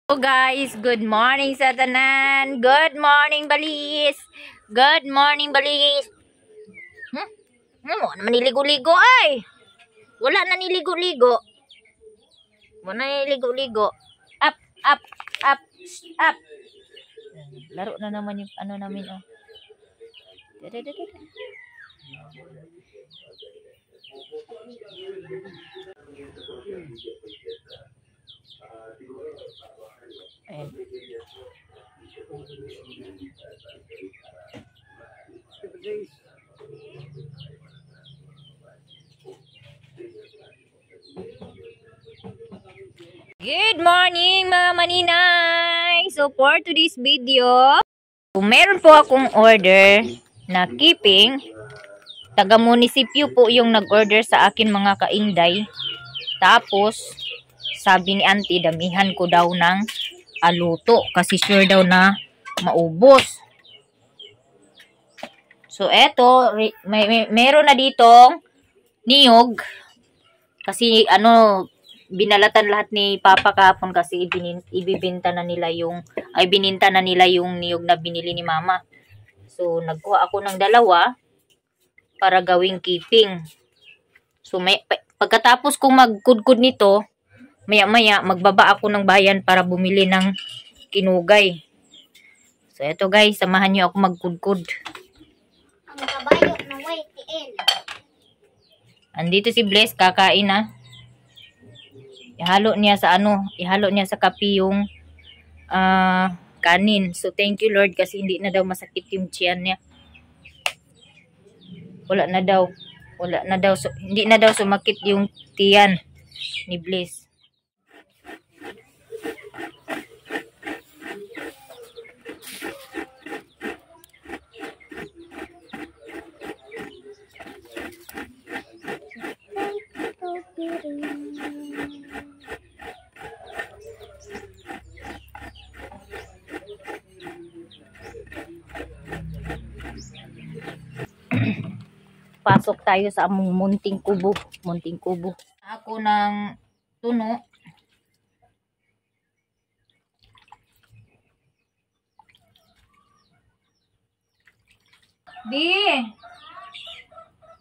Hello guys, good morning sa tanan. Good morning Balis. Good morning Balis. Mo naman niligo-ligo ay. Wala na niligo-ligo. Wala na niligo-ligo. Up, up, up, up. Laro na naman yung ano namin oh. Ayan. Good morning mga maninay! So for today's video, meron po akong order na keeping. Taga-munisipyo po yung nag-order sa akin mga kaingday. Tapos, sabi ni auntie, damihan ko daw ng aluto kasi sure daw na maubos. So eto, meron na ditong niyog. Kasi binalatan lahat ni Papa kahapon kasi ibibenta na nila bininta na nila yung niyog na binili ni Mama. So nagkuha ako ng dalawa para gawing keeping. So pagkatapos kong magkudkod nito, maya-maya magbaba ako ng bayan para bumili ng kinugay. So eto guys, samahan niyo ako magkudkod. Ang kabayo ng YTL. Andito si Bless, kakain na. Ihalo niya sa kape yung kanin. So thank you Lord kasi hindi na daw masakit yung tiyan niya. Wala na daw. So, hindi na daw sumakit yung tiyan ni Bliss. Pasok tayo sa among munting kubo. Ako ng tuno. Di!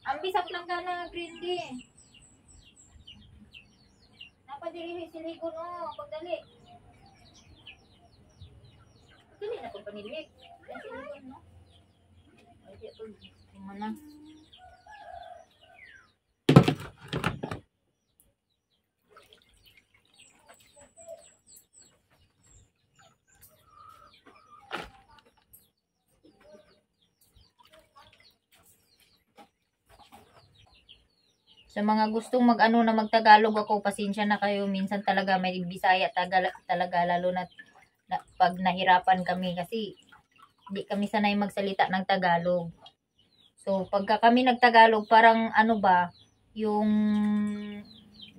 Ang bisap lang ka na green di. Napadiri siligo no. Pagdali. Pagdali na ko panilig. Siligo no. Ay, ito. Mana? Sa mga gustong magtagalog ako, pasensya na kayo. Minsan talaga may Bisaya talaga lalo na pag nahirapan kami kasi hindi kami sanay magsalita ng Tagalog. So pagka kami nagtagalog parang yung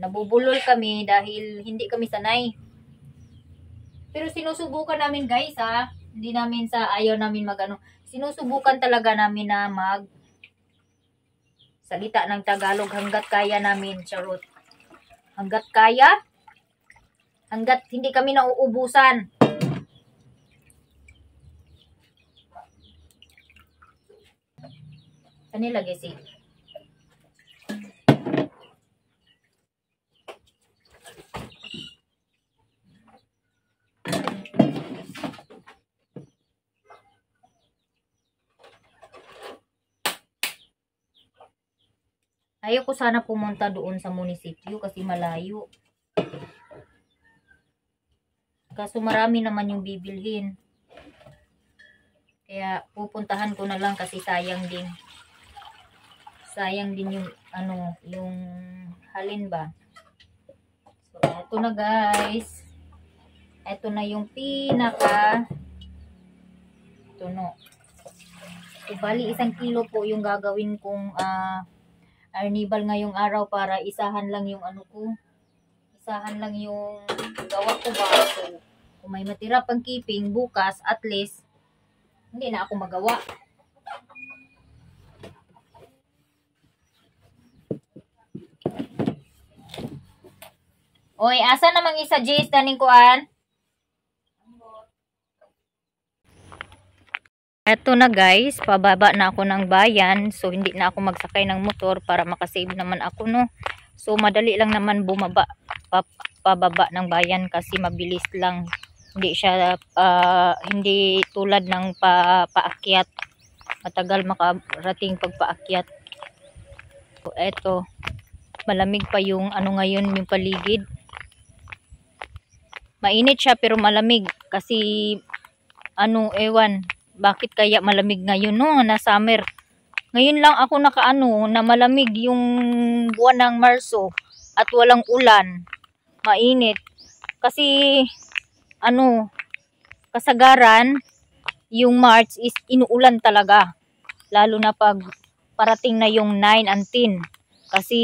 nabubulol kami dahil hindi kami sanay. Pero sinusubukan namin guys hindi namin ayaw namin sinusubukan talaga namin na salita ng Tagalog hanggat kaya namin, charot. Hanggat kaya, hanggat hindi kami nauubusan. Kanila gesi. Ayoko sana pumunta doon sa munisipyo kasi malayo. Kaso marami naman yung bibilhin. Kaya pupuntahan ko na lang kasi sayang din. Sayang din yung yung halin ba. So eto na guys. Eto na yung pinaka tuno. So bali 1 kilo po yung gagawin kong arnibal ngayong araw para isahan lang yung isahan lang yung gawa ko ba. So, kung may matira pang keeping bukas, at least, hindi na ako magawa. Oy, asa namang isa Jace taning kuan? Eto na guys, pababa na ako ng bayan. So hindi na ako magsakay ng motor para makasave naman ako, no. So madali lang naman bumaba pababa ng bayan kasi mabilis lang. Hindi siya hindi tulad ng paakyat. Matagal makarating pagpaakyat. So eto, malamig pa yung ano ngayon, yung paligid. Mainit siya pero malamig kasi ano, ewan bakit kaya malamig ngayon, no, na summer. Ngayon lang ako nakaano na malamig yung buwan ng Marso at walang ulan. Mainit. Kasi ano, kasagaran yung March is inuulan talaga. Lalo na pag parating na yung 9 and 10. Kasi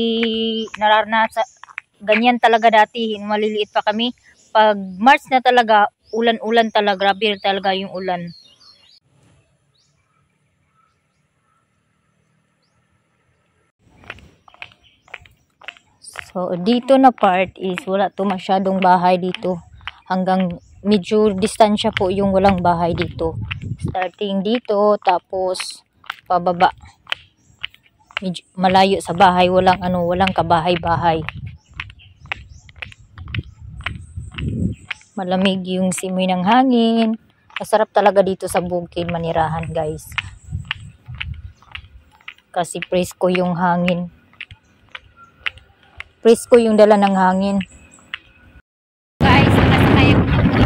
nararanasan ganyan talaga dati, maliliit pa kami. Pag March na talaga, ulan-ulan talaga, grabe talaga yung ulan. So, dito na part is wala to masyadong bahay dito. Hanggang medyo distansya po yung walang bahay dito. Starting dito, tapos pababa. Medyo malayo sa bahay, walang kabahay-bahay. Malamig yung simoy ng hangin. Masarap talaga dito sa bukid manirahan, guys. Kasi presko yung hangin. Presko yung dala ng hangin. Guys, nakasakay ako ng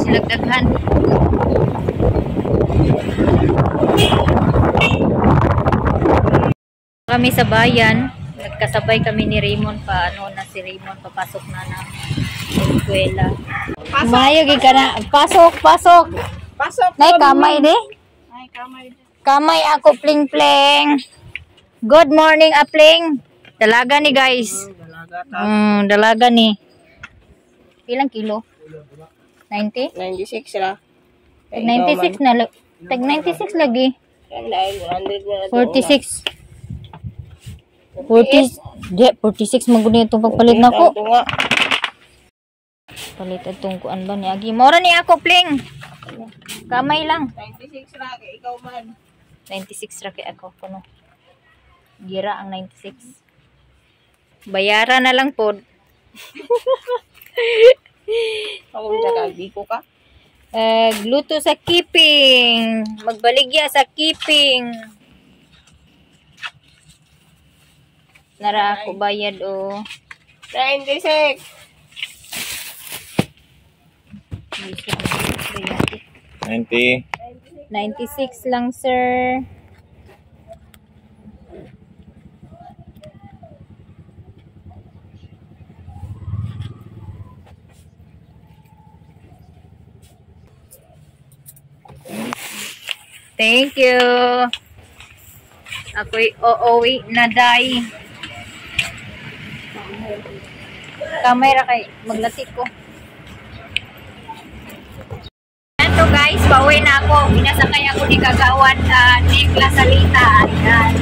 silagdaghan. Kami sa bayan, nagkasabay kami ni Raymond si Raymond papasok na ng eskwela. Mayog ka na. Pasok. Nay kamay di. Kamay ako pling. Good morning apling. Dalaga ni guys. Dalaga ni. Ilang kilo? 90? 96 sila. 96 na. Tag 96 lagi. 46. 46 maguni itong pagpalit na ko. Palit itong kuan ba ni Agi. Mora ni ako, pling. Kamay lang. 96 ra kay ikaw man. 96 ra kay ako kuno. Gira ang 96. Bayaran na lang po. Ako sa biko ka. Gluto sa keeping. Magbaligya sa keeping. Nara ako bayad o. 96. 90. 96 lang, sir. Thank you. Ako'y uuwi na day. Kamera kay maglatik ko. Ito guys, pauwi na ako. pinasakay ako ni Kagawad Nick Lasalita. Ayan.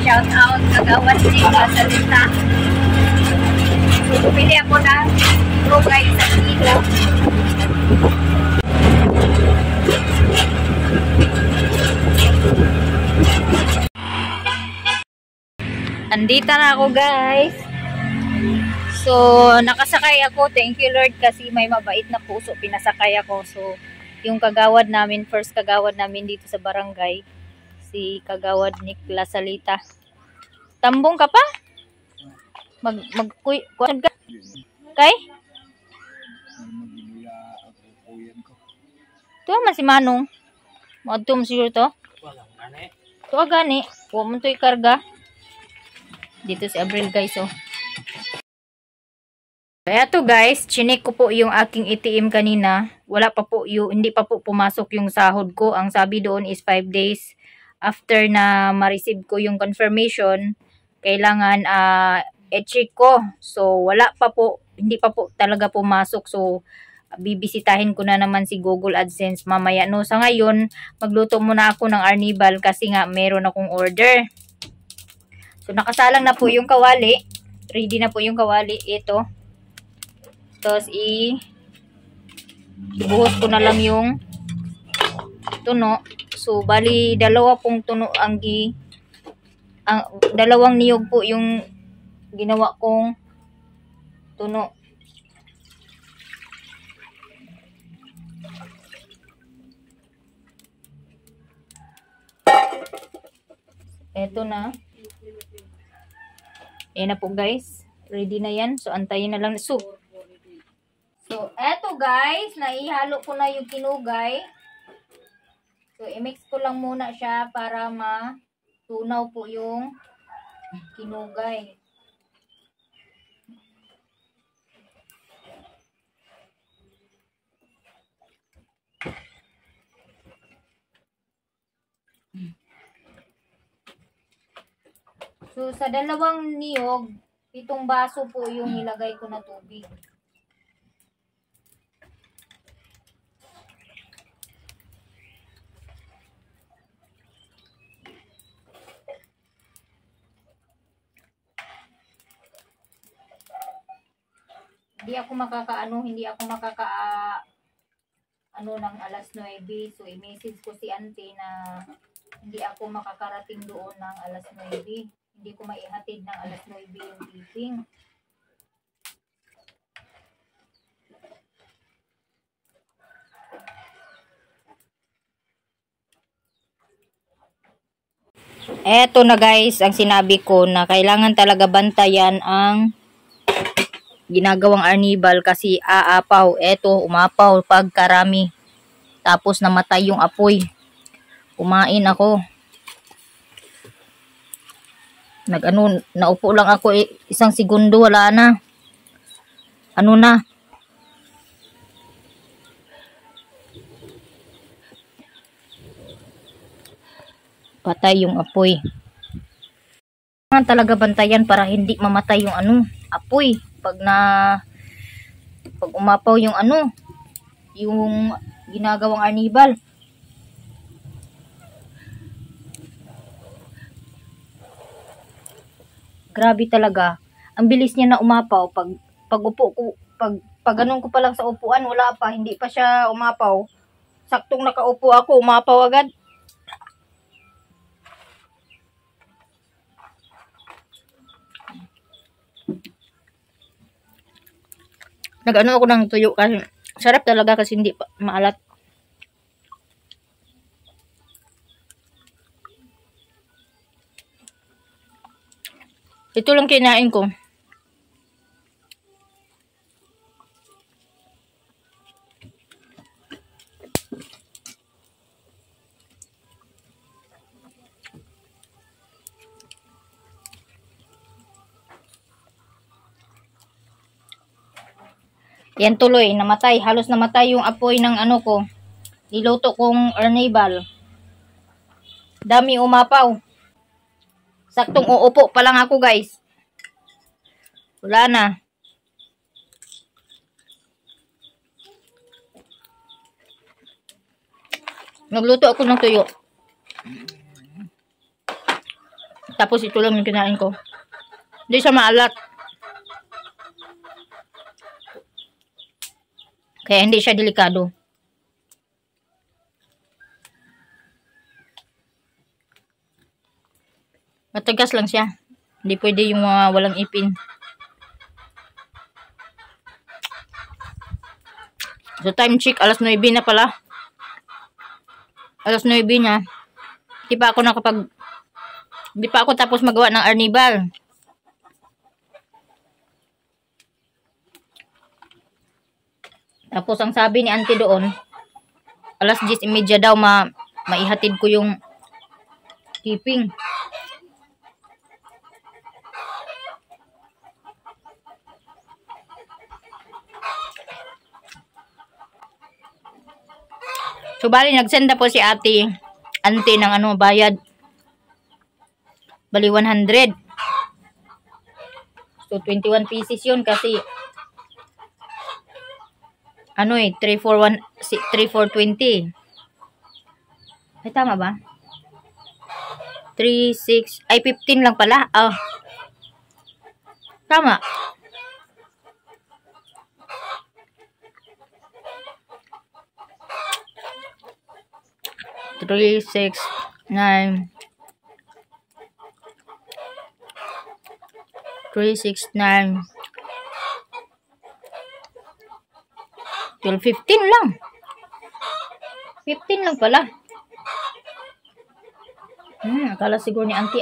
Shout out Kagawad Nick Lasalita. So, pumili ako ng rugay sa kilo. Andito na ako, guys. So, nakasakay ako. Thank you, Lord, kasi may mabait na puso. Pinasakay ako. So, yung kagawad namin, first kagawad namin dito sa barangay, si Kagawad Nick Lasalita. Tambong ka pa? Kuwan ka? Kay? Tuwa man si Manong. Maadto mo siguro to? Tuwa gani. Huwag mo to ikarga. Dito si Abril, guys, oh. Kaya to, guys, chinek ko po yung aking ATM kanina. Wala pa po hindi pa po pumasok yung sahod ko. Ang sabi doon is 5 days after na ma-receive ko yung confirmation. Kailangan i-check ko. So, wala pa po, hindi pa po talaga pumasok. So, bibisitahin ko na naman si Google AdSense mamaya. No, sa ngayon, magluto muna ako ng arnibal kasi nga meron akong order. So, nakasalang na po yung kawali. Ready na po yung kawali. Ito. Tapos, ibuhos ko na lang yung tuno. So, bali, dalawa pong tuno dalawang niyog po yung ginawa kong tuno. Eto na. Ayan na po, guys. Ready na yan. So, antayin na lang. So, eto, guys. Naihalo ko na yung kinugay. So, i-mix ko lang muna siya para matunaw po yung kinugay. So, sa dalawang niyog, 7 baso po yung nilagay ko na tubig. Hindi ako ng alas 9. So, i-message ko si auntie na hindi ako makakarating doon ng alas 9. Hindi ko maihatid ng alas 9 yung tipping. Eto na, guys, ang sinabi ko na kailangan talaga bantayan ang ginagawang arnibal kasi aapaw. Eto, umapaw pagkarami. Tapos namatay yung apoy. Kumain ako. Naupo lang ako 1 segundo, wala na. Ano na? Patay yung apoy. Kailangan talaga bantayan para hindi mamatay yung apoy. Pag umapaw yung yung ginagawang arnibal. Grabe talaga. Ang bilis niya na umapaw. Pag upo ko, pag ganun ko pa lang sa upuan, wala pa, hindi pa siya umapaw. Saktong nakaupo ako, umapaw agad. Nag-ano ako ng tuyo kasi sarap talaga kasi hindi pa maalat. Ito lang kinain ko. Yan tuloy, namatay. Halos namatay yung apoy ng ko. Niluto kong arnibal. Dami umapaw. Saktong uupo pa lang ako, guys. Wala na. Nagluto ako ng tuyo. Tapos ito lang yung kinain ko. Hindi siya maalat. Kaya hindi siya delikado. Matagas lang siya. Hindi pwede yung mga walang ipin. So time check, alas 9 na pala. Alas 9 na. Hindi pa ako tapos magawa ng arnibal. Tapos ang sabi ni auntie doon, alas 10:30 daw maihatid ko yung keeping. So, bali, nagsend na po si auntie ng bayad. Bali, 100. So, 21 pieces yun kasi 3,420. Ay, tama ba? 15 lang pala. Tama. Three, 6, 9. 3, 6, 9. 12, 15 lang. 15 lang pala. Akala siguro ni auntie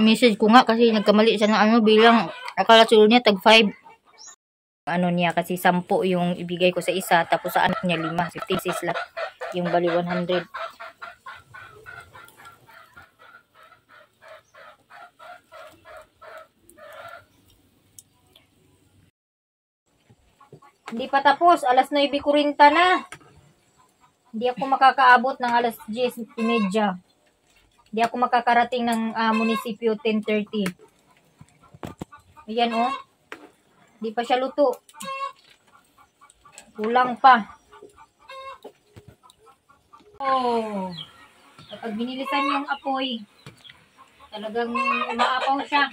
message ko nga kasi nagkamali siya ng bilang akala siguro niya tag 5. Niya kasi 10 yung ibigay ko sa isa tapos sa anak niya 5. 56 lang yung bali 100. Hindi pa tapos, alas 9:40 na. Hindi ako makakaabot ng alas 10:30. Hindi ako makakarating ng munisipyo 10:30. Ayan Hindi pa siya luto. Kulang pa. Kapag binilisan yung apoy, talagang umaapaw siya.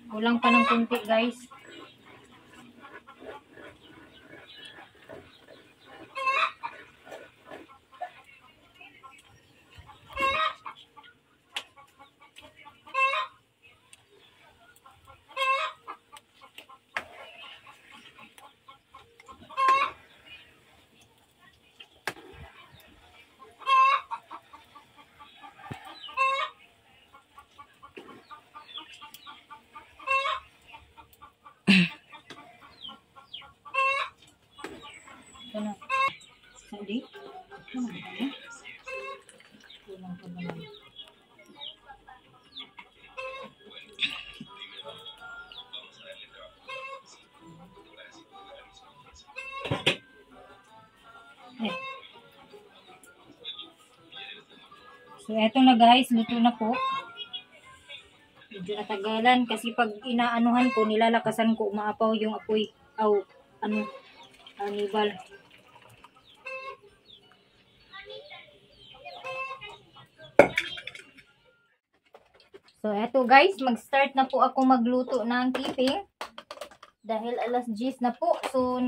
Kulang pa ng kunti, guys. Hindi. So, eto na guys, luto na po. Medyo natagalan kasi pag inaanuhan ko, nilalakasan ko, umaapaw yung apoy. Arnibal. So, eto guys, mag-start na po ako magluto ng keeping. Dahil alas 10 na po. So,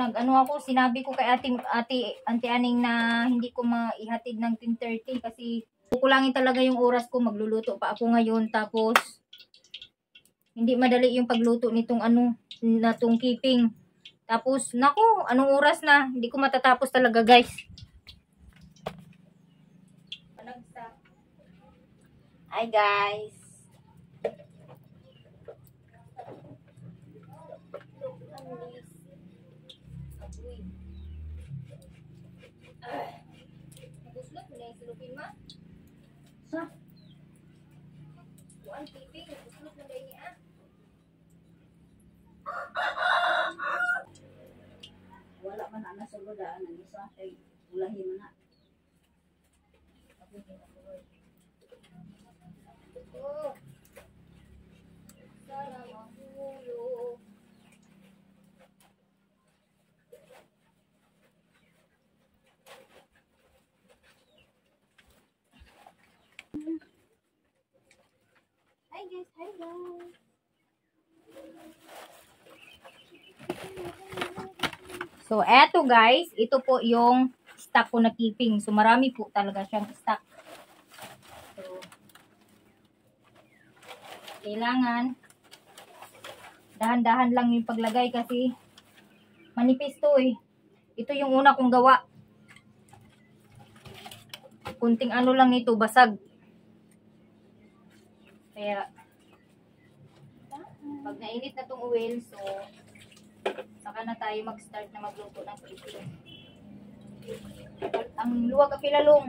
sinabi ko kay Auntie Aning na hindi ko maihatid ng 10:30 kasi kukulangin talaga yung oras ko. Magluluto pa ako ngayon. Tapos, hindi madali yung pagluto nitong natong keeping. Tapos, anong oras na? Hindi ko matatapos talaga, guys. Hi, guys. Naguslot mo na yung silupin, ma? Sa? Kuan keeping, naguslot mo na niya. Wala man na na sa godaan ang isa kay ulahin na. Oh. Sana mahulog. Hi guys, hi guys. So, eto guys, ito po yung stock ko na keeping. So, marami po talaga siyang stock. So, kailangan dahan-dahan lang yung paglagay kasi manipis to eh. Ito yung una kong gawa. Kunting ano lang nito, basag. Kaya, pag nainit na tong oil, so, saka na tayo mag-start na magluto ng keeping. Ang luwag ang pilalong.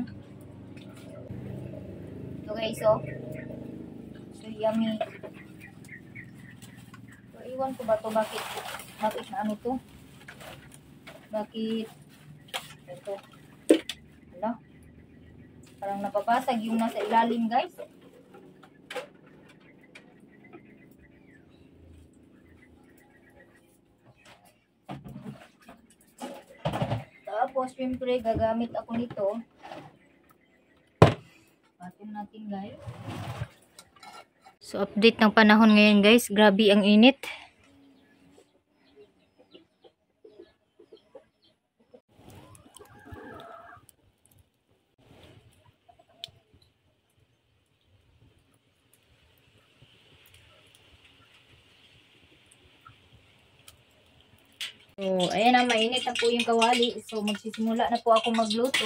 So guys, so yummy. So, iwan ko ba to bakit na ano to? Bakit ito? Wala. Parang napapasag yung nasa ilalim, guys. Tapos, syempre, gagamit ako nito. Patin natin, guys. So, update ng panahon ngayon, guys. Grabe ang init. So, ayan na, mainit na po yung kawali. So, magsisimula na po ako magluto.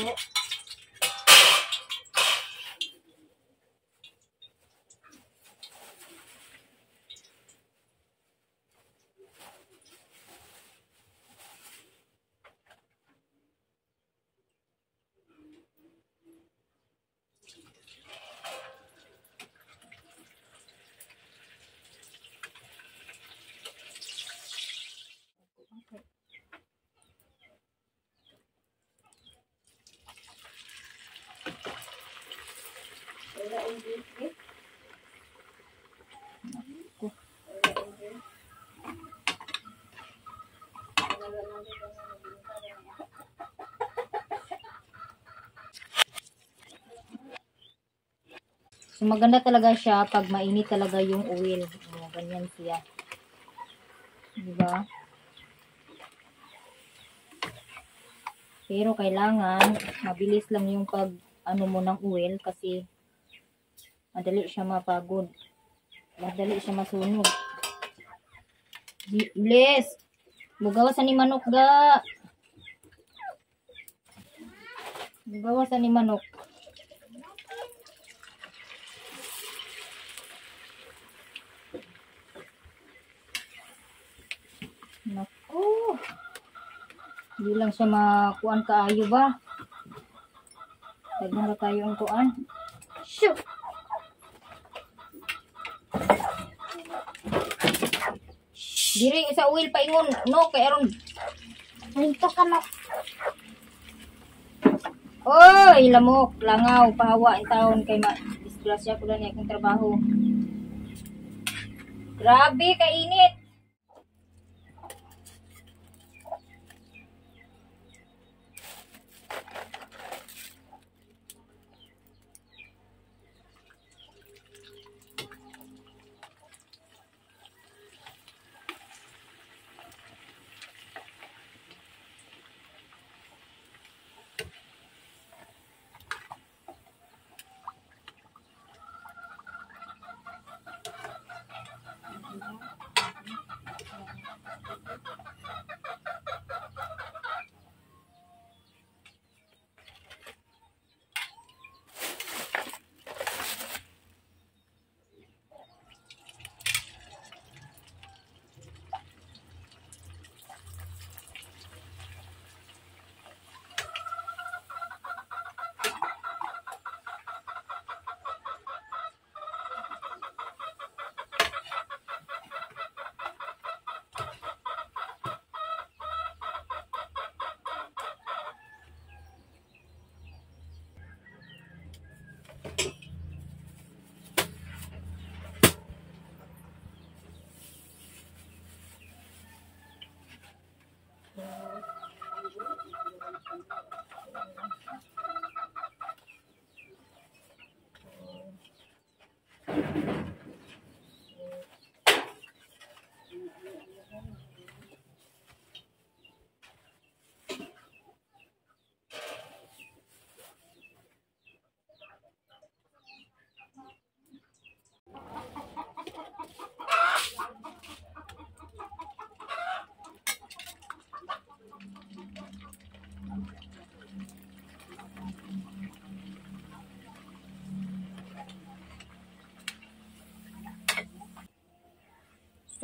So, maganda talaga siya pag mainit talaga yung oil. O, ganyan siya. Diba? Pero kailangan, mabilis lang yung pag ano mo ng oil kasi madali siya mapagod. Madali siya masunog. Bless! Bugawasan ni manok ga. Bugawasan ni manok. Naku. Hindi lang siya makuan kaayo ba? Tagnan na tayo ang kuan. Shoo! Diri sa oil pa ingon. No, kay aron. Dito ka na. Oy, lamok, langaw, pahawa in taon kay disgrasya ko lang akong trabaho. Grabe, kainit.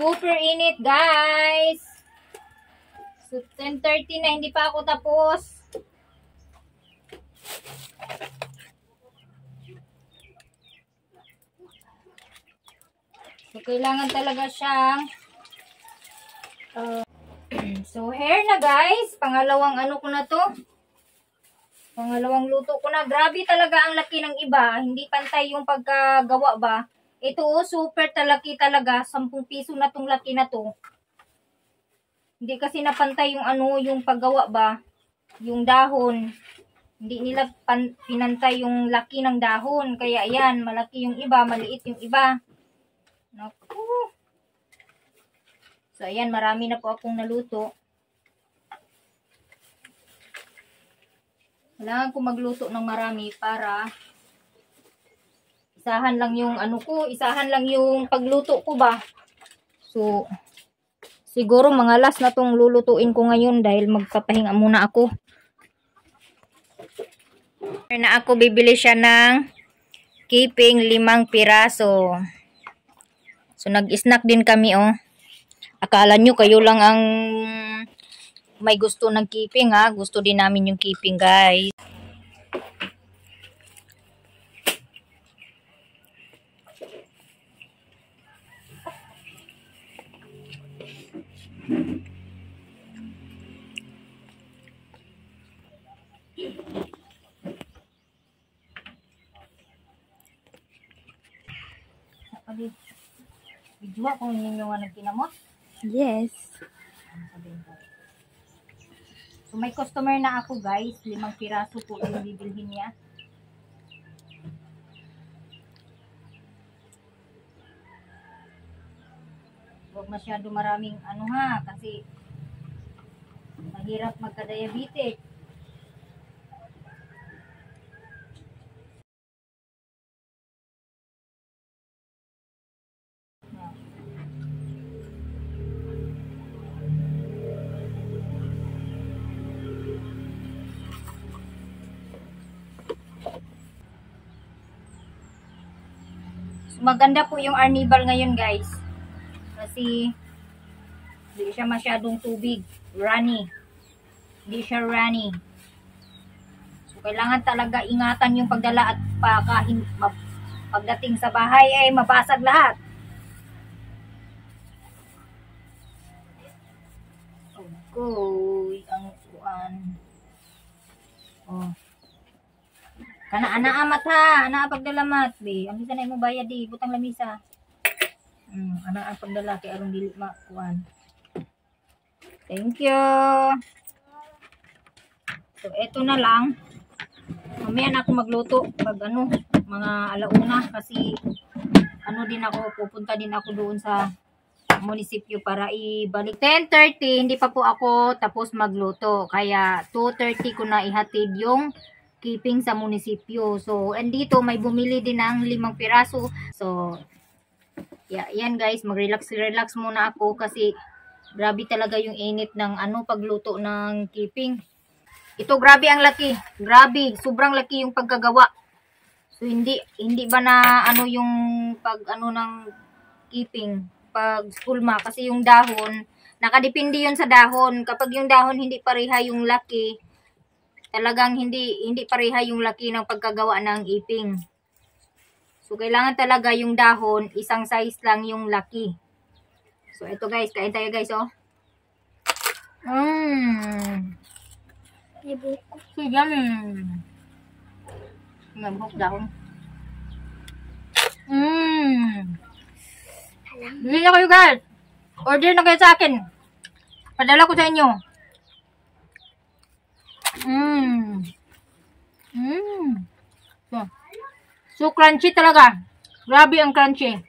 Super init, guys. So, 10:30 na, hindi pa ako tapos. So, kailangan talaga siyang so, hair na, guys. Pangalawang ano ko na to. Pangalawang luto ko na. Grabe talaga ang laki ng iba. Hindi pantay yung pagkagawa ba. Ito, super talaki talaga. 10 piso na tong laki na to. Hindi kasi napantay yung ano, yung paggawa ba. Yung dahon. Hindi nila pinantay yung laki ng dahon. Kaya ayan, malaki yung iba, maliit yung iba. Naku. So, ayan, marami na po akong naluto. Kailangan ko magluto ng marami para isahan lang yung ano ko, isahan lang yung pagluto ko ba. So, siguro mga last na tong lulutuin ko ngayon dahil magpapahinga muna ako. Na ako bibili siya ng keeping 5 piraso. So, nag-snack din kami, oh. Akala nyo kayo lang ang may gusto ng keeping, ha. Gusto din namin yung keeping, guys. Video kung ninyo nga nagkinamot. Yes. So, may customer na ako, guys. 5 piraso po yung bibilhin niya. Huwag masyado maraming ano ha, kasi mahirap magka-diabetic. Maganda po yung Arnibal ngayon, guys. Kasi hindi siya masyadong tubig. Runny. Hindi siya runny. So, kailangan talaga ingatan yung pagdala at pagdating sa bahay ay mabasag lahat. Okay. Ang kuan. Oh. Kana ana amat ha, ana pagdalamat be. Ang bisa na mo bayad di, butang lamisa. Ana ang pagdala kay aron dili makuan. Thank you. So eto na lang. Mamaya na ako magluto pag ano, mga alauna kasi ano din ako, pupunta din ako doon sa munisipyo para ibalik. 10:30 hindi pa po ako tapos magluto. Kaya 2:30 ko na ihatid yung keeping sa munisipyo. So, andito may bumili din ng 5 piraso. So, yeah, yan guys, mag-relax muna ako kasi grabe talaga yung init ng ano pagluto ng keeping. Ito grabe ang laki. Grabe, sobrang laki yung pagkagawa. So, hindi ba na ano yung pag ano ng keeping, pag skulma kasi yung dahon, nakadepende yun sa dahon. Kapag yung dahon hindi pareha yung laki, talagang hindi pareha yung laki ng pagkagawa ng iping. So, kailangan talaga yung dahon, isang size lang yung laki. So, ito guys, kain tayo guys, oh. So, yummy. Nabuk dahon. Bili na kayo guys. Order na kayo sa akin. Padala ko sa inyo. So crunchy talaga. Grabe ang crunchy.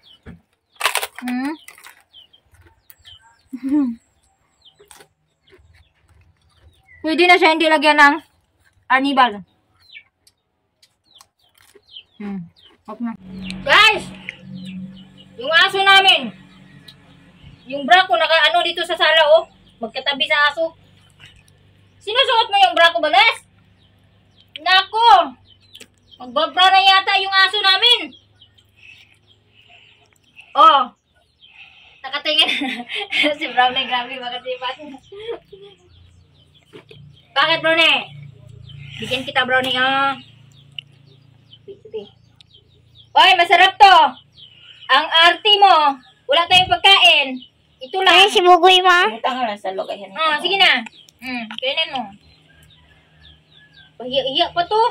Pwede na siya hindi lagyan ng arnibal. Okay na. Guys! Yung aso namin. Yung bra ko naka-ano dito sa sala oh. Magkatabi sa aso. Sinusuot mo yung bra ko, Balas? Nako! Magbabra na yata yung aso namin. Oh. Nakatingin. Si Brownie, grabe makasipat. Bakit, Brownie? Bigyan kita, Brownie, ah. Oy, masarap to. Ang arty mo. Wala tayong pagkain. Ito lang. Ay, si Bugoy ma. Butang nga lang sa logayan. Sige na. Kainin mo. Pahiya pa to.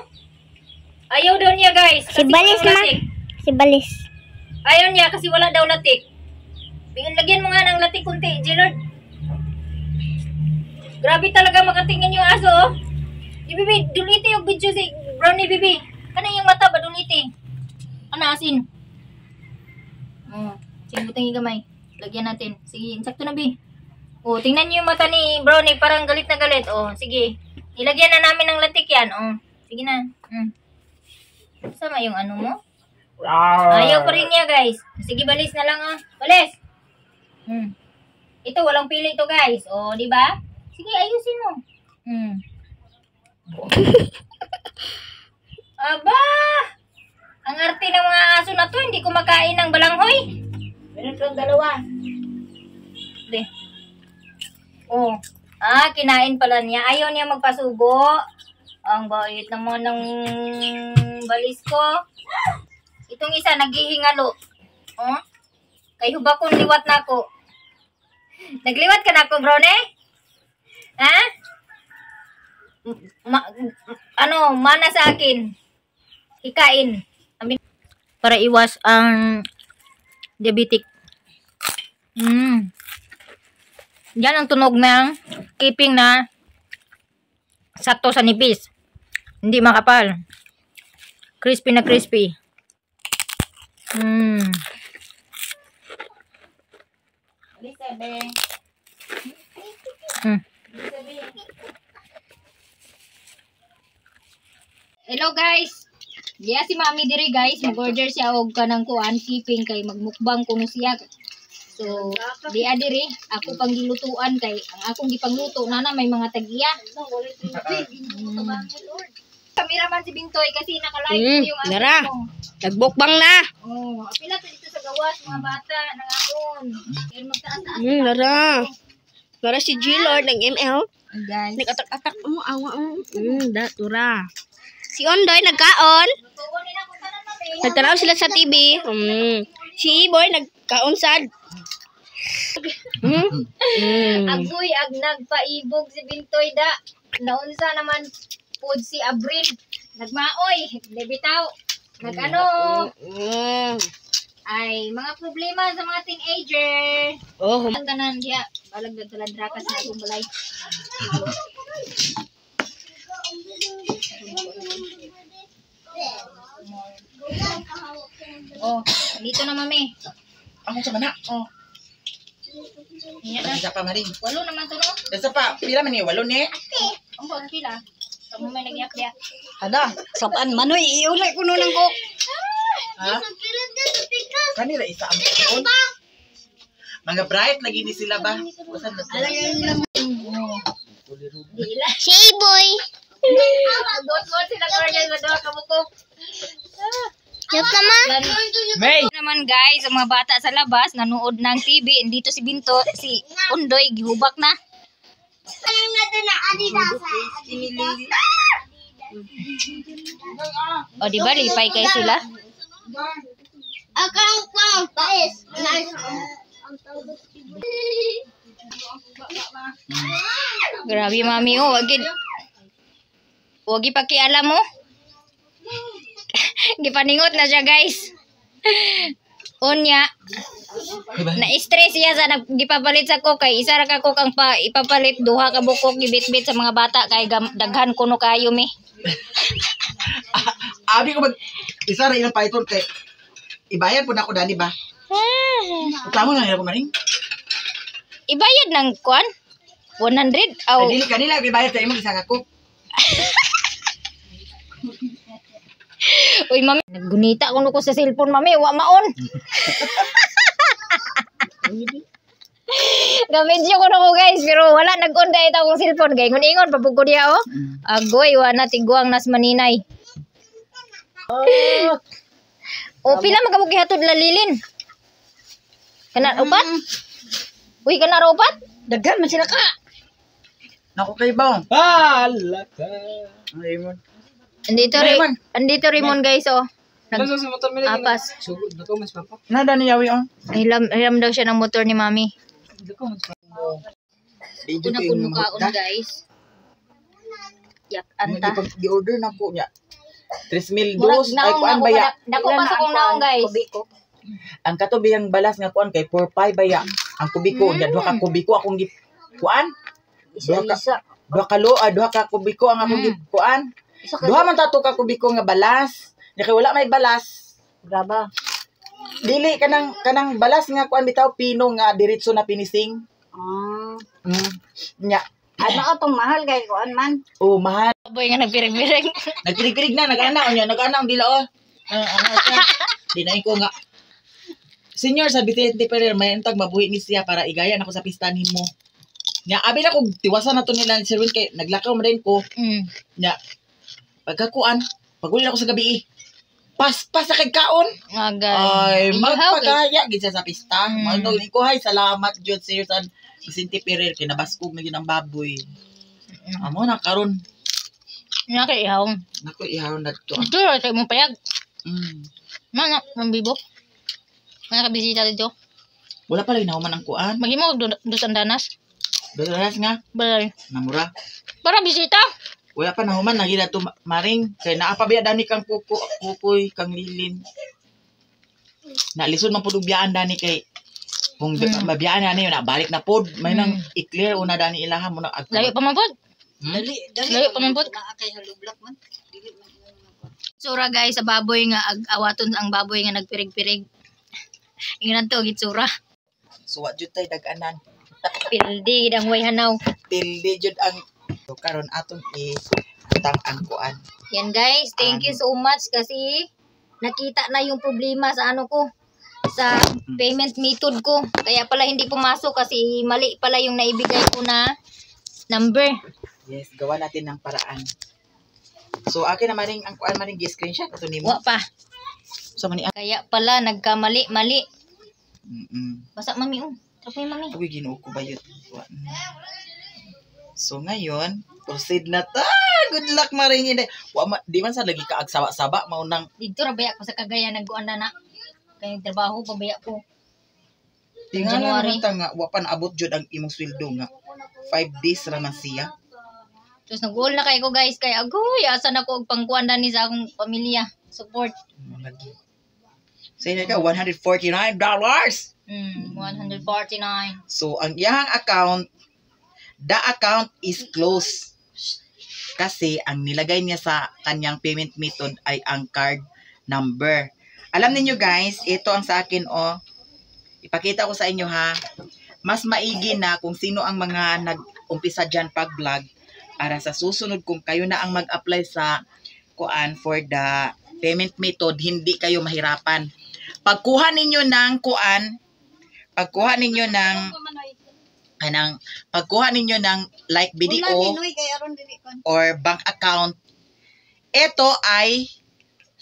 Ayaw daw niya, guys. Si Balis ma. Si Balis. Ayaw niya kasi wala daw latik. Lagyan mo nga ng latik kunti, Gilard. Grabe talaga makatingin yung aso, oh. Di, Bibi, duliti yung video si Brownie, Bibi. Kanang yung mata ba, duliti? Ano, asin? Sige, butang yung gamay. Lagyan natin. Sige, insakto na, Bi. Tingnan niyo yung mata ni Brownie, parang galit na galit. Sige. Ilagyan na namin ng latik yan. Sige na. Sama yung ano mo? Ayaw pa rin niya, guys. Sige, balis na lang, ah. Balis! Ito, walang pili to, guys. Di ba? Sige, ayusin mo. Aba! Ang arte ng mga aso na to, hindi kumakain ng balanghoy. Meron kang dalawa. De. Kinain pala niya. Ayaw niya magpasubo. Ang bait naman ng balis ko. Itong isa, naghihingalo. Kay hubakon liwat na ako. Nagliwat ka na ako, Brownie? Ha? Mana sa akin. Hikain. Para iwas ang diabetic. Yan ang tunog ng keeping na sakto sa nipis. Hindi makapal. Crispy na crispy. Hello guys. Diya si Mami diri guys, mag-order siya og kanang kuan keeping kay magmukbang kuno siya. So, diya diri ako pang gilutuan kay ang akong gipangluto nana may mga tagiya. Kameraman si Bintoy kasi naka-live yung Nara. mo. Nagbukbang na. Apila to dito sa gawas mga bata nangakon. Kaya magtaas-taas. Nara. Nara si G-Lord ng ML. Guys. Nag-atak-atak mo, awa mo. Datura. Si Ondoy nagkaon. Nagtanaw sila sa TV. Si Iboy nagkaonsad. Agoy ag nagpaibog si Bintoy da. Naunsa naman pud si Abril. Nagmaoy, debitaw. Nagano. Ay, mga problema sa mga teenager. Ang tanan diya, balag nagtalandrakas na akong balay. Dito na mami. Ako sa mana. Iya na. Isa pa maring. Walo naman to no. Isa pa. Pila man ni walo ni. Ang bang pila. Kamu may nagyak dia. Ada, sabaan manoy iulay kuno nang ko. Ha? Kanila isa ang phone. Mga bright lagi ni sila ba? Usan na. Dila. Si Iboy. Got sila gorgeous sa doha ka buko. Joke naman. May. Naman guys, ang mga bata sa labas nanood ng TV. Dito si Binto, si Undoy gihubak na. Di ba lipay kay sila? Grabe mami wagi pakialam mo. Gipaningot na siya guys. Unya, Diba? na-stress siya sa naggipapalit sa cook kay isa ra ka cook ang ipapalit duha ka bukok gibit-bit sa mga bata kay daghan kuno kayo mi. Abi ko isa ra ilang python kay ibayad po na ako dani ba? Tamo na ako maring. Ibayad ng kwan 100 aw Dili kanila ibayad sa imong isa ka cook. uy mami naggunita kuno ko sa cellphone mami wa maon. Gamit ko na ko guys pero wala nag-on dahil akong cellphone kay ngon-ingon pabug ko diha oh. Agoy wa na tiguang nas maninay. O pila magabog gihatod lalilin. Kana upat? Uy kana ra upat? Daghan man sila ka. Nako kay bawang. Hala ka. Raymond. Andito Raymond guys oh. Apas. Nada ni yawi on. Hiram daw siya ng motor ni mami. Video Una ko kuno yung kaon guys. Yak anta. Di-order na ko niya. 3,000 dos ay kuan baya. Dako pa sa kong naong guys. Ang katubiyang balas nga kuan kay 4-5 baya. Ang kubiko nya duha ka kubiko akong kuan. Duha ka kubiko ang akong kuan. Duha man tato ka kubiko nga balas. Nya kay wala may balas. Graba. Dili kanang balas nga kuan bitaw pino nga diretso na pinising. Nya Ano atong mahal kay kuan man? oh mahal. Boy nga nagpirig-pirig. Nagpirig-pirig na nag-ana nya nag-ana ang dila oh. Di na ko nga. Senior sa Vicente Ferrer may entag mabuhi ni siya para igaya nako sa pista nimo. Nya abi na kog tiwasan na to nila ni Sir Win kay naglakaw man din ko. Nya pagkakuan paguli ako sa gabi pas sa kay kaon. Ay magpagaya gid sa pista. Magno ko hay salamat jud sir sa Vicente Ferrer kay nabaskog na gyud ang baboy. Amo na karon. Nya kay ihawon. Nako ihawon na to. Ito ra sa imong payag. Mana mambibo. Mana ka bisita dito. Wala pa lagi nahuman ang kuan. Maghimo dusan danas. Dalas nga Balay. namura. Para bisita. Wala pa nahuman lagi na to maring kay naa pa biya dani kang kukoy kang lilin. Nalisod man pud biyaan dani kay kung mabiyaan na niyo na balik na pod may nang i-clear una dani ilaha mo na Layo pa man pod. Dali Layo pa man pod. naa kay halublak man. Dili man. Sura guys sa baboy nga awaton ang baboy nga nagpirig-pirig. Ingon to gitsura. So what jud tay dag-anan. Pildi dang way hanaw. Pildi jud ang so, karon atong tang ang kuan. Yan guys, thank you so much kasi nakita na yung problema sa ano ko sa payment method ko. Kaya pala hindi pumasok kasi mali pala yung naibigay ko na number. Yes, gawa natin ng paraan. So akin na maring ang kuan maring gi-screenshot ato nimo. Wa pa. So mani Kaya pala nagkamali-mali. mm. Basa mami Tapos mami. Uy, Ginoo ko ba yun? So ngayon, proceed na ta. Good luck maring hindi. Di man sa lagi ka agsawa-saba maunang Dito ra baya ko sa Cagayan nagguan na. Kay trabaho pabaya ko. tingala January. naman ta nga wa pa naabot jud ang imong sweldo nga. 5 days ra man siya. Tapos nag-goal na kay ko guys kay agoy asa na ko og pangkuan ni sa akong pamilya. Support. Say na ka $149. 149. So ang iyang account, the account is closed. Kasi ang nilagay niya sa kanyang payment method ay ang card number. Alam niyo guys, ito ang sa akin ipakita ko sa inyo ha. Mas maigi na kung sino ang mga nag-umpisa dyan pag-vlog para sa susunod kung kayo na ang mag-apply sa kuan for the payment method, hindi kayo mahirapan. Pagkuha ninyo ng kuan, pagkuha ninyo ng like video or bank account, ito ay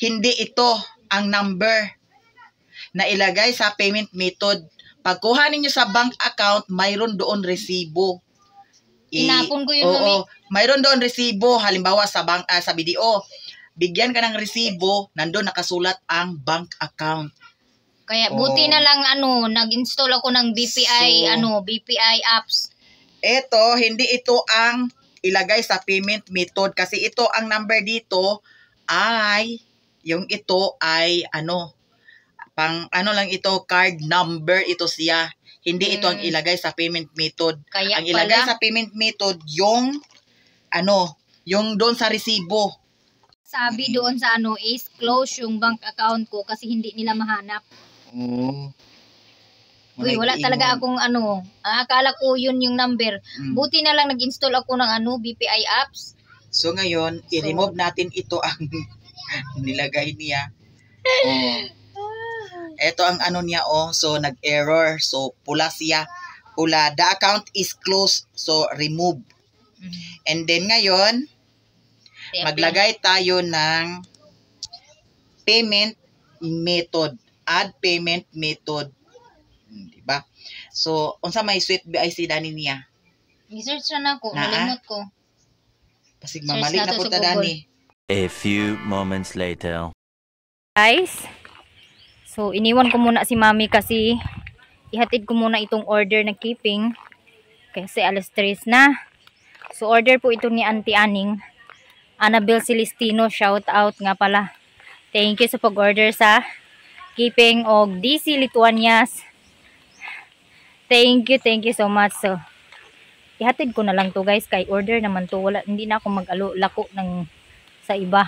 hindi ito ang number na ilagay sa payment method. Pagkuha ninyo sa bank account, mayroon doon resibo. Inapon ko yun, mami. Mayroon doon resibo. Halimbawa sa bank sa video, bigyan ka ng resibo, nandoon nakasulat ang bank account. Kaya buti na lang nag-install ako ng BPI BPI apps. Ito, hindi ito ang ilagay sa payment method kasi ito ang number dito ay yung ito ay Pang ano lang ito, card number ito siya. Hindi ito ang ilagay sa payment method. Kaya Ang ilagay pala, sa payment method yung yung doon sa resibo. sabi doon sa ano is close yung bank account ko kasi hindi nila mahanap. Oh. Uy, wala talaga akong ano. Akala ko yun yung number. Buti na lang nag-install ako ng BPI apps. So ngayon, i-remove natin ito ang nilagay niya. Oh. Ito ang ano niya, so nag-error. So pula siya. Pula. The account is closed. So remove. And then ngayon, maglagay tayo ng payment method. Add payment method. Diba? So, unsa may sweet BIC dani niya? I-search na ako. Naa? Nalimot ko. Pasig Search mamali na nato po sa ta Google. dani. A few moments later. Guys, so iniwan ko muna si mami kasi ihatid ko muna itong order na keeping kasi alas 3 na. So order po ito ni Auntie Aning, Annabel Celestino, shout out nga pala. Thank you sa pag-order sa keeping og DC Lituanias. Thank you so much. So ihatid ko na lang to guys, kay order naman to, wala, hindi na ako mag-lako ng sa iba.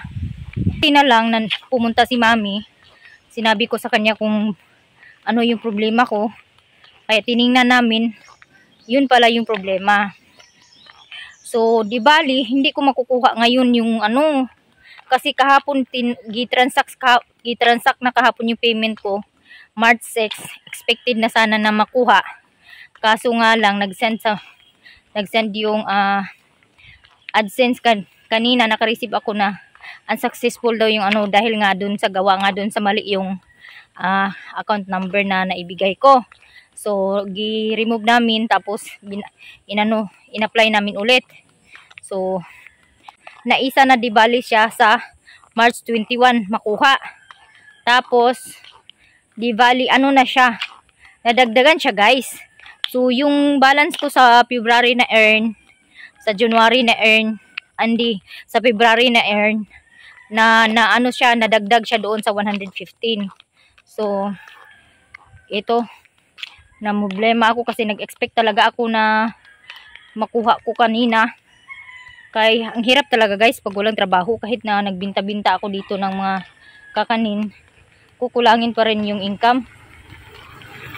Hindi na lang na pumunta si mami, sinabi ko sa kanya kung ano yung problema ko, kaya tiningnan namin, yun pala yung problema. So di bali hindi ko makukuha ngayon yung kasi kahapon gitransact na kahapon yung payment ko, March 6, expected na sana na makuha, kaso nga lang nag-send yung AdSense kanina, naka-receive ako na unsuccessful daw yung dahil nga dun sa gawa nga dun sa mali yung account number na naibigay ko. So gi-remove namin, tapos in-apply namin ulit. So naisa na di bali siya sa March 21 makuha. Tapos di bali na siya, nadagdagan siya guys. So yung balance ko sa February na earn, sa January na earn, sa February na earn, na siya, nadagdag siya doon sa 115. So ito, na problema ako kasi nag-expect talaga ako na makuha ko kanina. Kay ang hirap talaga guys pag walang trabaho, kahit na nagbinta-binta ako dito ng mga kakanin, kukulangin pa rin yung income.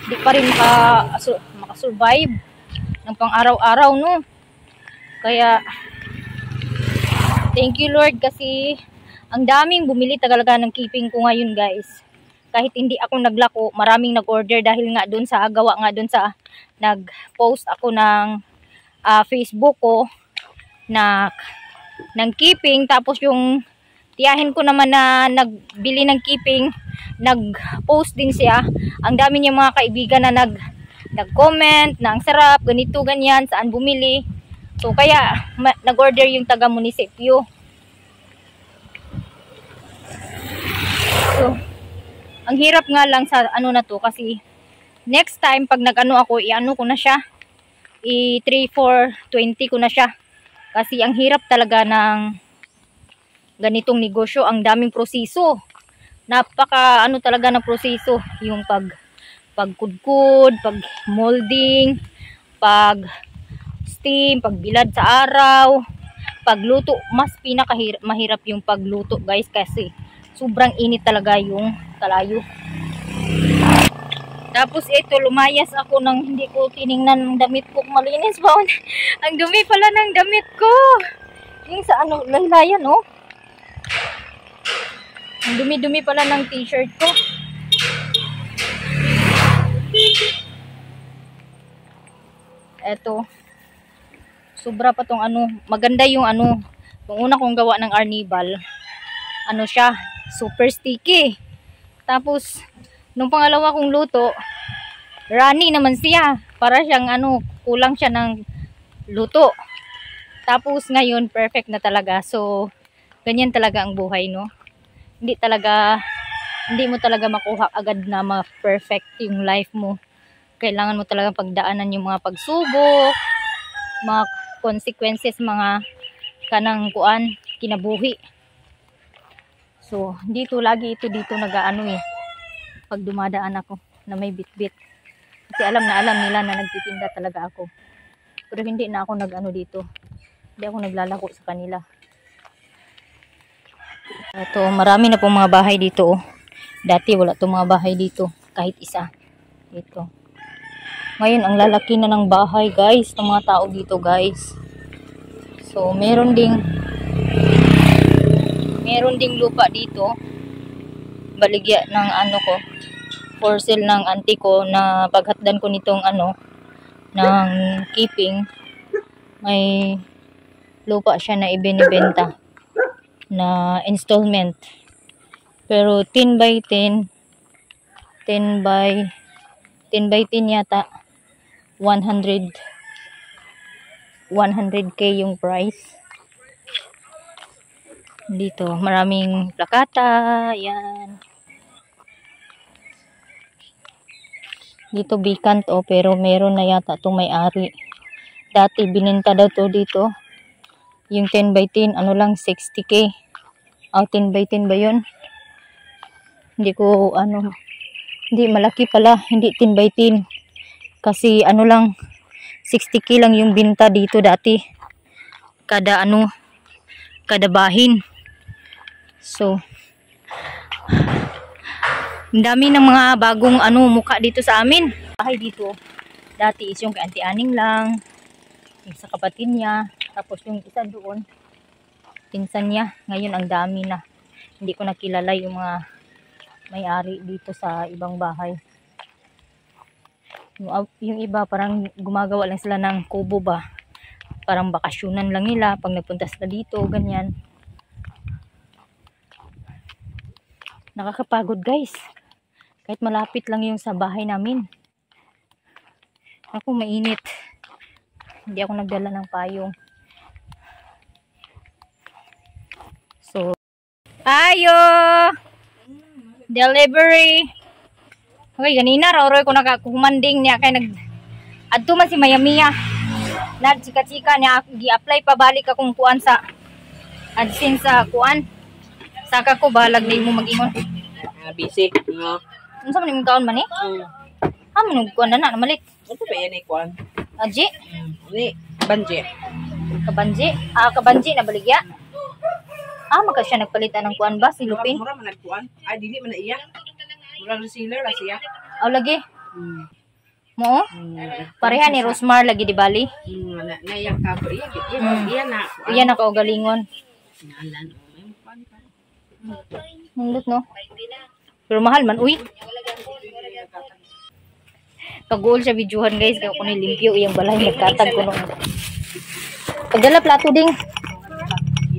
Di pa rin makasurvive ng pang-araw-araw, no? Kaya thank you Lord, kasi ang daming bumili talaga ng keeping ko ngayon guys. Kahit hindi ako naglako, maraming nag-order dahil nga dun sa gawa nga dun sa nag-post ako ng Facebook ko ng keeping. Tapos yung tiyahin ko naman na nagbili ng keeping, nag-post din siya. Ang dami niyang mga kaibigan na nag-comment na ang sarap, ganito, ganyan, saan bumili. So kaya nag-order yung taga-munisipyo. So ang hirap nga lang sa na to, kasi next time pag ako, ko na siya, i-3-4-20 ko na siya. Kasi ang hirap talaga ng ganitong negosyo, ang daming proseso. Napaka talaga ng proseso, yung pagkudkod, pag molding, pag steam, pagbilad sa araw, pagluto. Mas mahirap yung pagluto guys, kasi sobrang init talaga yung kalayo. Tapos ito, lumayas ako nang hindi ko tiningnan ng damit ko malinis ba. Ang dumi pala ng damit ko. Yung sa laylayan, oh. Ang dumi-dumi pala ng t-shirt ko. Eto. Sobra pa tong maganda yung yung una kong gawa ng Arnibal. Siya, super sticky. Tapos nung pangalawa kong luto, runny naman siya. Para siyang kulang siya ng luto. Tapos ngayon, perfect na talaga. So, ganyan talaga ang buhay, no? Hindi mo talaga makuha agad na ma-perfect yung life mo. Kailangan mo talaga pagdaanan yung mga pagsubok, mga consequences, mga kinabuhi. So, dito lagi dito nag-ano eh. pag dumadaan ako na may bitbit. Kasi alam nila na nagtitinda talaga ako. Pero hindi na ako nag-ano dito. Hindi ako naglalako sa kanila. Ito, marami na pong mga bahay dito. Oh. Dati wala tong mga bahay dito. Kahit isa. Dito. Ngayon, ang lalaki na ng bahay, guys. Ng mga tao dito, guys. So, meron ding lupa dito. Baligya ng ano ko. For sale ng auntie ko na paghatdan ko nitong ano, ng keeping. May lupa siya na ibinibenta na installment. Pero 10 by 10 by 10 yata. 100k yung price. Dito, maraming plakata. Yan. Dito vacant pero meron na yata itong may-ari. Dati bininta daw to dito. Yung 10 by 10, ano lang, 60k. 10 by 10 ba yun? Hindi ko, hindi, malaki pala. Hindi 10 by 10. Kasi, lang, 60k lang yung binta dito dati. Kada bahin. So, ang dami ng mga bagong mukha dito sa amin. Bahay dito. Dati is yung kay Auntie Aning lang. Yung sa kapatid niya. Tapos yung isa doon. Pinsan niya. Ngayon ang dami na. Hindi ko nakilala yung mga may-ari dito sa ibang bahay. Yung iba parang gumagawa lang sila ng kubo ba. Parang bakasyonan lang nila pag nagpunta sila dito. Ganyan. Nakakapagod guys. Kahit malapit lang yung sa bahay namin. Ako mainit. Hindi ako nagdala ng payong. So, ayo! Delivery! Okay, ganina raw ko nakakumanding niya kay adto man si Mayamiya. Chika-chika niya gi-apply pa balik akong kuan sa AdSense sa kuan. Saka ko balag na mo mag-ingon. Busy. Unsa man imong kaon man eh? Amo kuan na malit. Ano ba yan kuan? Aji? Ni Banje. Kabanji? Kabanji na baligya. Maka siya nagpalitan ng kuan ba si Lupin? Mura man nagkuan. Ay dili man na iya. Mura reseller la siya. Lagi. Mo? Pareha ni Rosmar lagi di bali. Naiyak ka ba iya? Iya na. Iya na kaugalingon. Nindot no? Pero mahal man uy. Pag-goal siya videohan guys, kaya ko nilimpyo iyang balay nagkatag ko nung. Pagdala plato ding.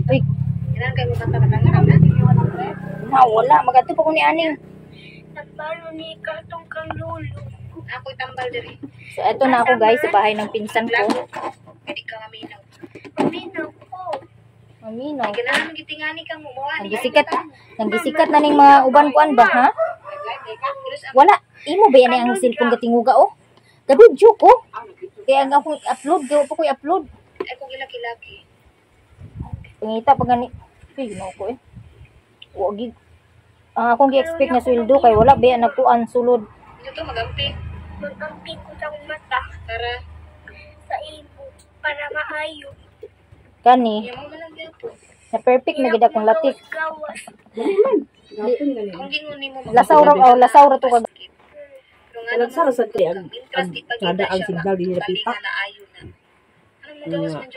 Uy. Wala, magato pa ko ni aning. Nagbalo ni kartong kang lolo. Ako'y tambal diri. So eto na ako guys sa bahay ng pinsan ko. Pwede ka maminaw. Maminaw ko. Maminaw. Ganahan gitingani kang mubuhan. Nagisikat na ning mga uban kuan ba ha? Wala. Imo ba yan ang cellphone gatinguga oh? Gabidyo ko. Kaya nga akong upload, gawa pa ko i-upload. Ay kung gilaki-laki. Pangita pa gani. Ay, no ko eh. Wagi. Akong gi-expect na sweldo kay wala ba yan nagkuan sulod. Ito to magampi. Magampi ko sa mata. Para sa ibo. Para maayo. Kani. Yung mo lang gyapon. Na perfect na gid akong latik. Kung gingon nimo Lasaw ra to kag. Nagsara sa triang. Kada ang signal di napita.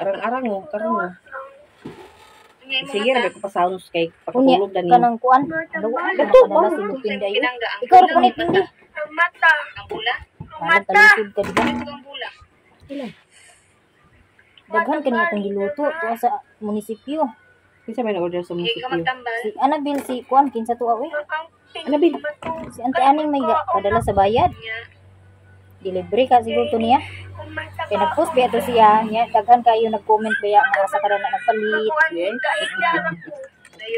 Arang-arang mo, karon mo. Sige ra ko pasawnos kay pagtulog dani. Kanang kuan. Dato ba si Lupin dayo. Ikaw ra kunit hindi. mata. Ang bula. Mata. Talisod ka diba? Ang bula. Daghan kaniya akong giluto tuwa sa munisipyo. Kinsa may na-order sa Hindi ka munisipyo? magtambal. Si Annabel si kuan kinsa tuwa we? Annabel. Si Auntie Aning may padala sa bayad. Delivery ka siguro to niya. Kaya nag-post ba ito siya niya. Daghan kayo nag-comment ba ya nga asa karon na nagpalit.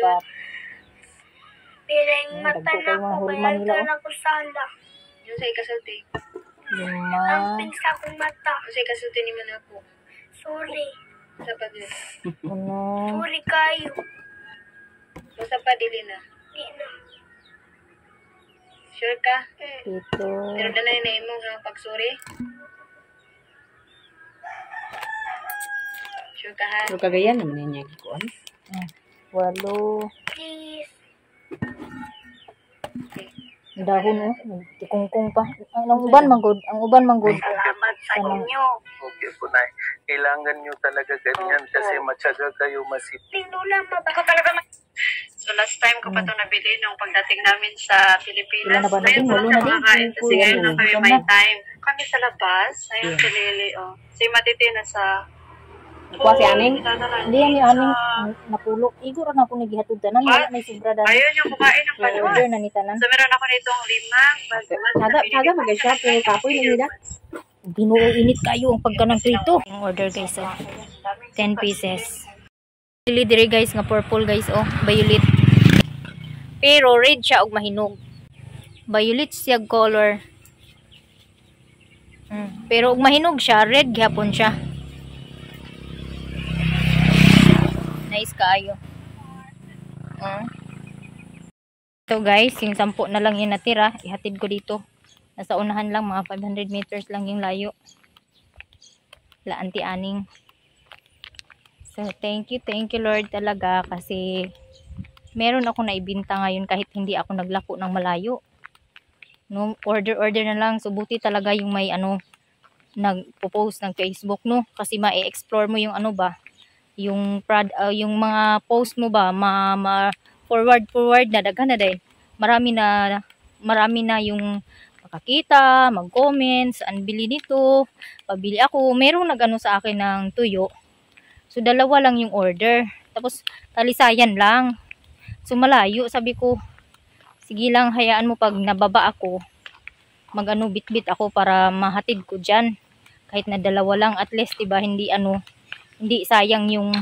But Pireng mata dagko kayo mga na ko hulman nila kaya oh. ko sala. Yung sa ikasulti. Ang 5. pinsa kong mata. Yung sa ikasulti ni man ako. Sorry. Sa pa din. Ano? Sorry kayo. Basta pa dili na. Di na. Sure ka? Ito. Pero dalay na imo nga pagsuri. Sure ka ha? Pero kagayan naman niya gikuan. 8. Please. Dahon tikungkung pa. Ang uban manggod, Salamat sa inyo. Okay po na. Kailangan nyo talaga ganyan kasi matyaga kayo masipag. Tinula ba? Ako talaga So last time ko pa ito nabili nung pagdating namin sa Pilipinas. Ilan na ba natin? Ngayon Walo po na siya din. makakain kasi Kuya, ngayon na kami ilan may na? time. Kami sa labas. Ayun si Lily. Oh. Si Matiti na sa... Kuha si Aning. Hindi yan yung aming napulok. Igo rin ako nagihatod tanan. Wala may sobra dahil. Ayun yung kumain ng Order panuan. na ni tanan. So meron ako nitong 5 Kada mag-shop pero kapoy lang nila. Binuo init kayo ang pagkanang prito. Ang order guys, 10 pieces. Pili diri guys nga purple guys, violet. Pero red siya og mahinog. Violet siya color. Pero og mahinog siya, red gyapon siya. Nice kaayo. Ito guys, yung 10 na lang yung natira, ihatid ko dito. Nasa unahan lang, mga 500 meters lang yung layo. Laanti aning. So, thank you Lord talaga kasi meron ako naibinta ngayon kahit hindi ako naglako ng malayo. No, order na lang. So, buti talaga yung may nagpo-post ng Facebook, no? Kasi ma-explore mo yung yung mga post mo ba, forward na daghan na din. Marami na yung makakita, mag-comment, saan bili nito, pabili ako. Merong nag-ano sa akin ng tuyo. So, 2 lang yung order. Tapos, talisayan lang. So, malayo. Sabi ko, sige lang, hayaan mo pag nababa ako, bit-bit ako para mahatid ko dyan. Kahit na 2 lang, at least, diba, hindi sayang yung,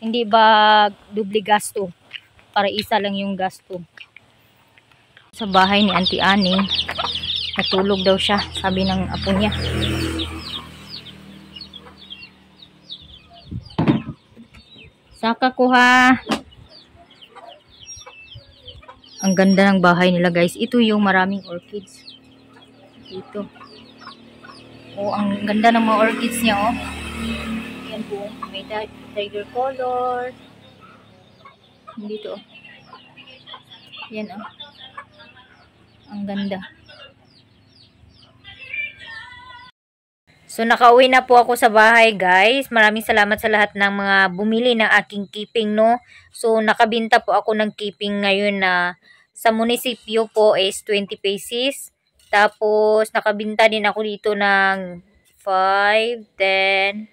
hindi ba dubli gasto. Para isa lang yung gasto. Sa bahay ni Auntie Aning, natulog daw siya, sabi ng apo niya. Saka ko ha. Ang ganda ng bahay nila guys. Ito yung maraming orchids. Ito. Ang ganda ng mga orchids niya Yan po. May tiger color. Dito. Yan Ang ganda. So, nakauwi na po ako sa bahay, guys. Maraming salamat sa lahat ng mga bumili ng aking keeping, no? So, nakabinta po ako ng keeping ngayon na sa munisipyo po is 20 pesos. Tapos, nakabinta din ako dito ng 5, 10,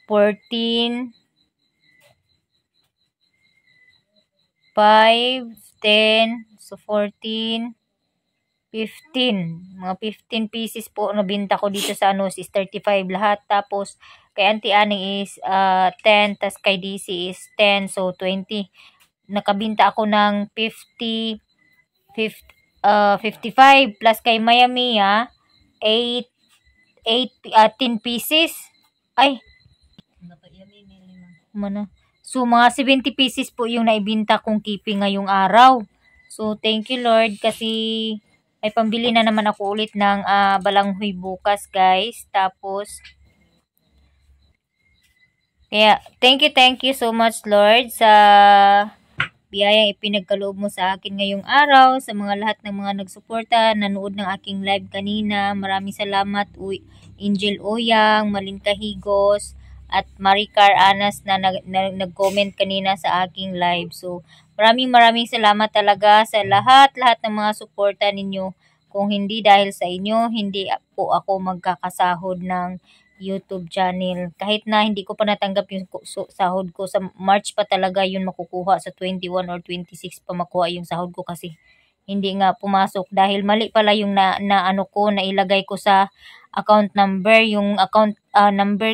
14, 5, 10, so 14, 15. Mga 15 pieces po nabinta ko dito sa is 35 lahat. Tapos kay Auntie Aning is 10. Tapos kay DC is 10. So 20. Nakabinta ako ng 55 plus kay Miami 10 pieces. Ay. So mga 70 pieces po yung naibinta kong keeping ngayong araw. So thank you Lord kasi may pambili na naman ako ulit ng balanghoy bukas guys. Tapos kaya thank you so much Lord sa biyayang ipinagkaloob mo sa akin ngayong araw. Sa mga lahat ng mga nagsuporta, nanood ng aking live kanina. Maraming salamat Angel Oyang, Malinka Higos, at Maricar Anas na nag-comment kanina sa aking live. So, maraming salamat talaga sa lahat ng mga suporta ninyo. Kung hindi dahil sa inyo, hindi po ako magkakasahod ng YouTube channel. Kahit na hindi ko pa natanggap yung sahod ko. Sa March pa talaga yun makukuha. Sa 21 or 26 pa makuha yung sahod ko kasi hindi nga pumasok. Dahil mali pala yung nailagay ko sa account number. Yung account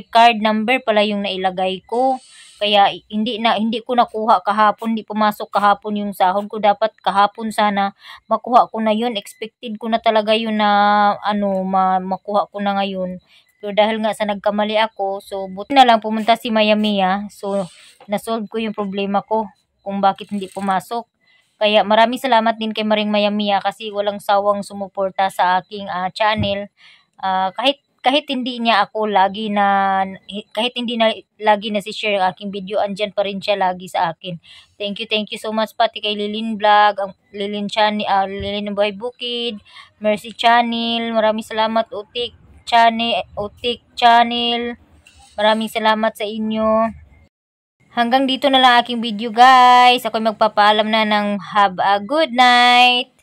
card number pala yung nailagay ko. Kaya hindi ko nakuha kahapon, hindi pumasok kahapon yung sahod ko. Dapat kahapon sana makuha ko na yun. Expected ko na talaga yun na makuha ko na ngayon. Pero dahil nga sa nagkamali ako, so buti na lang pumunta si Maya Mia. So nasolve ko yung problema ko kung bakit hindi pumasok. Kaya maraming salamat din kay Maring Maya Mia kasi walang sawang sumuporta sa aking channel. Kahit hindi niya ako lagi na si-share ang aking video, andyan pa rin siya lagi sa akin. Thank you so much pati kay Lilin Vlog, Lilin Channel, Lilin Buhay Bukid, Mercy Channel, maraming salamat Utik Channel. Maraming salamat sa inyo. Hanggang dito na lang aking video guys. Ako'y magpapaalam na ng have a good night.